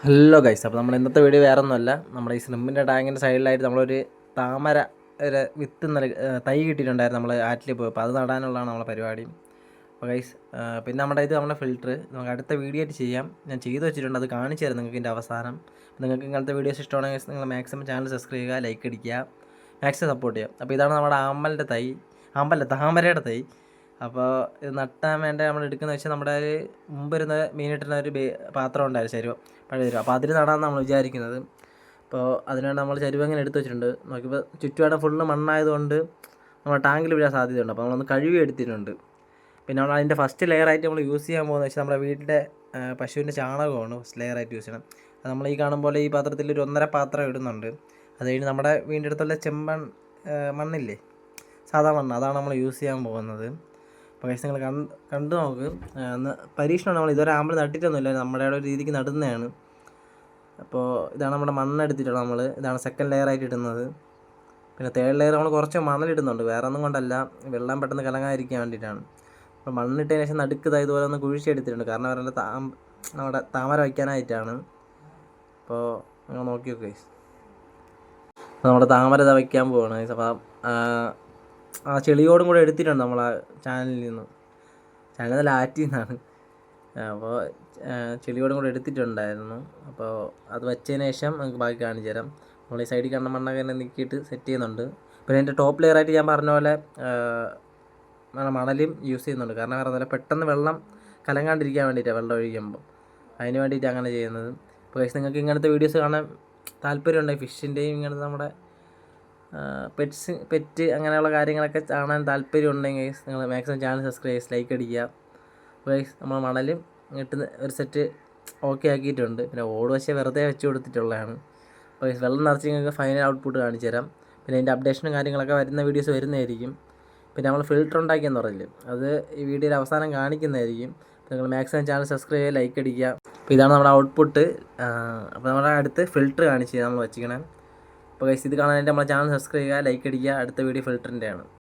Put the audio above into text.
Hello guys, അപ്പോൾ നമ്മുടെ ഇന്നത്തെ വീഡിയോ വേറെ ഒന്നുമല്ല. നമ്മുടെ ഈ സ്ലിമ്മിൻ്റെ ടാങ്കിൻ്റെ സൈഡിലായിട്ട് നമ്മളൊരു താമര ഒരു വിത്ത് തൈ കിട്ടിയിട്ടുണ്ടായിരുന്നു നമ്മൾ ആറ്റിൽ പോയി. അപ്പോൾ അത് നടാനുള്ളതാണ് നമ്മളെ പരിപാടി. അപ്പോൾ ഗൈസ്, പിന്നെ നമ്മുടെ ഫിൽറ്റർ നമുക്ക് അടുത്ത വീഡിയോ ആയിട്ട് ചെയ്യാം. ഞാൻ ചെയ്തു വെച്ചിട്ടുണ്ട്, അത് കാണിച്ചു തരാം നിങ്ങൾക്ക് ഇതിൻ്റെ അവസാനം. നിങ്ങൾക്ക് ഇങ്ങനത്തെ വീഡിയോസ് ഇഷ്ടമാണെങ്കിൽ നിങ്ങൾ മാക്സിമം ചാനൽ സബ്സ്ക്രൈബ് ചെയ്യുക, ലൈക്ക് അടിക്കുക, മാക്സിമം സപ്പോർട്ട് ചെയ്യുക. അപ്പോൾ ഇതാണ് നമ്മുടെ താമരയുടെ തൈ. അപ്പോൾ ഇത് നട്ടാൻ വേണ്ട നമ്മൾ എടുക്കുന്നത് വെച്ചാൽ നമ്മുടെ ഒരു മുമ്പ് ഇരുന്ന മീനിട്ടുന്ന ഒരു പാത്രം ഉണ്ടായിരുന്നു, ചരുവം, പഴയ ചരുവം. അപ്പോൾ അതിൽ നടാമെന്ന് നമ്മൾ വിചാരിക്കുന്നത്. അപ്പോൾ അതിനുവേണ്ടി നമ്മൾ ചരുവം ഇങ്ങനെ എടുത്ത് വെച്ചിട്ടുണ്ട്. നോക്കിയപ്പോൾ ചുറ്റുപാടും ഫുള്ള് മണ്ണായതുകൊണ്ട് നമ്മൾ ടാങ്കിൽ വീഴാൻ സാധ്യതയുണ്ട്. അപ്പോൾ നമ്മളൊന്ന് കഴുകി എടുത്തിട്ടുണ്ട്. പിന്നെ നമ്മൾ അതിൻ്റെ ഫസ്റ്റ് ലെയറായിട്ട് നമ്മൾ യൂസ് ചെയ്യാൻ പോകുന്നത് വെച്ചാൽ നമ്മുടെ വീട്ടിലെ പശുവിൻ്റെ ചാണകമാണ് ഫസ്റ്റ് ലെയറായിട്ട് യൂസ് ചെയ്യണം. അത് നമ്മൾ ഈ കാണും പോലെ ഈ പാത്രത്തിൽ ഒരു 1.5 പാത്രം ഇടുന്നുണ്ട്. അത് കഴിഞ്ഞ് നമ്മുടെ വീടിൻ്റെ അടുത്തുള്ള മണ്ണില്ലേ, സാധാ മണ്ണ്, അതാണ് നമ്മൾ യൂസ് ചെയ്യാൻ പോകുന്നത്. അപ്പോൾ ഗൈസ് നിങ്ങൾ കണ്ടു നോക്ക്. പരീക്ഷണമാണ്. നമ്മൾ ഇതുവരെ ആമ്പൽ നട്ടിട്ടൊന്നുമില്ല, നമ്മുടെ ഒരു രീതിക്ക് നടുന്നതാണ്. അപ്പോൾ ഇതാണ് നമ്മുടെ മണ്ണെടുത്തിട്ടുള്ളത്. ഇതാണ് സെക്കൻഡ് ലെയറായിട്ട് ഇടുന്നത്. പിന്നെ തേർഡ് ലെയർ നമ്മൾ കുറച്ച് മണലിടുന്നുണ്ട്, വേറെ ഒന്നും കൊണ്ടല്ല, വെള്ളം പെട്ടെന്ന് കലങ്ങാതിരിക്കാൻ വേണ്ടിയിട്ടാണ്. അപ്പോൾ മണ്ണിട്ടതിന് ശേഷം നടുക്ക് ഇതുപോലെ ഒന്ന് കുഴിച്ചെടുത്തിട്ടുണ്ട്, കാരണം അവരുടെ നമ്മുടെ താമര വയ്ക്കാനായിട്ടാണ്. അപ്പോൾ നിങ്ങൾ നോക്കി നോക്ക് ഗൈസ്, നമ്മുടെ താമര വയ്ക്കാൻ പോവാണ് ഗൈസ്. അപ്പോൾ ആ ചെളിയോടും കൂടെ എടുത്തിട്ടുണ്ട് നമ്മൾ ആ ചാനലിൽ നിന്ന്, ചാനൽ ആറ്റിൽ നിന്നാണ്. അപ്പോൾ ചെളിയോടും കൂടെ എടുത്തിട്ടുണ്ടായിരുന്നു. അപ്പോൾ അത് വെച്ചതിന് ശേഷം നമുക്ക് ബാക്കി കാണിച്ചു തരാം. നമ്മൾ ഈ സൈഡിൽ കണ്ട മണ്ണൊക്കെ തന്നെ നീക്കിയിട്ട് സെറ്റ് ചെയ്യുന്നുണ്ട്. പിന്നെ അതിൻ്റെ ടോപ്പ് ലെയറായിട്ട് ഞാൻ പറഞ്ഞ പോലെ മണലും യൂസ് ചെയ്യുന്നുണ്ട്, കാരണം വേറെ നല്ല പെട്ടെന്ന് വെള്ളം കലങ്ങാണ്ടിരിക്കാൻ വേണ്ടിയിട്ടാണ്, വെള്ളം ഒഴിക്കുമ്പോൾ അതിന് വേണ്ടിയിട്ട് അങ്ങനെ ചെയ്യുന്നത്. അപ്പോൾ ഗൈസ് നിങ്ങൾക്ക് ഇങ്ങനത്തെ വീഡിയോസ് കാണാൻ താല്പര്യമുണ്ടെങ്കിൽ, ഫിഷിൻ്റെയും ഇങ്ങനത്തെ നമ്മുടെ പെറ്റ് അങ്ങനെയുള്ള കാര്യങ്ങളൊക്കെ കാണാൻ താല്പര്യം ഉണ്ടെങ്കിൽ നിങ്ങൾ മാക്സിമം ചാനൽ സബ്സ്ക്രൈബ് ചെയ്ത് ലൈക്ക് അടിക്കുക. ഗൈസ് നമ്മൾ മണലും ഇട്ട് ഒരു സെറ്റ് ഓക്കെ ആക്കിയിട്ടുണ്ട്. പിന്നെ ഓടുവശം വെറുതെ വെച്ച് കൊടുത്തിട്ടുള്ളതാണ്. അപ്പോൾ ഗൈസ് വെള്ളം നിറച്ച് നിങ്ങൾക്ക് ഫൈനൽ ഔട്ട്പുട്ട് കാണിച്ചു തരാം. പിന്നെ അതിൻ്റെ അപ്ഡേഷനും കാര്യങ്ങളൊക്കെ വരുന്ന വീഡിയോസ് വരുന്നതായിരിക്കും. പിന്നെ നമ്മൾ ഫിൽറ്റർ ഉണ്ടാക്കിയെന്ന് പറയില്ലേ, അത് ഈ വീഡിയോയുടെ അവസാനം കാണിക്കുന്നതായിരിക്കും. നിങ്ങൾ മാക്സിമം ചാനൽ സബ്സ്ക്രൈബ് ചെയ്യുക, ലൈക്ക് അടിക്കുക. അപ്പോൾ ഇതാണ് നമ്മുടെ ഔട്ട്പുട്ട്. അപ്പോൾ നമ്മുടെ അടുത്ത് ഫിൽറ്റർ കാണിച്ച് നമ്മൾ വെച്ചിരിക്കണം. അപ്പോൾ ഗൈസ് ഇത് കാണാനായിട്ട് നമ്മുടെ ചാനൽ സബ്സ്ക്രൈബ് ചെയ്യുക, ലൈക്ക് അടിക്കുക. അടുത്ത വീഡിയോ ഫിൽറ്ററിൻ്റെയാണ്.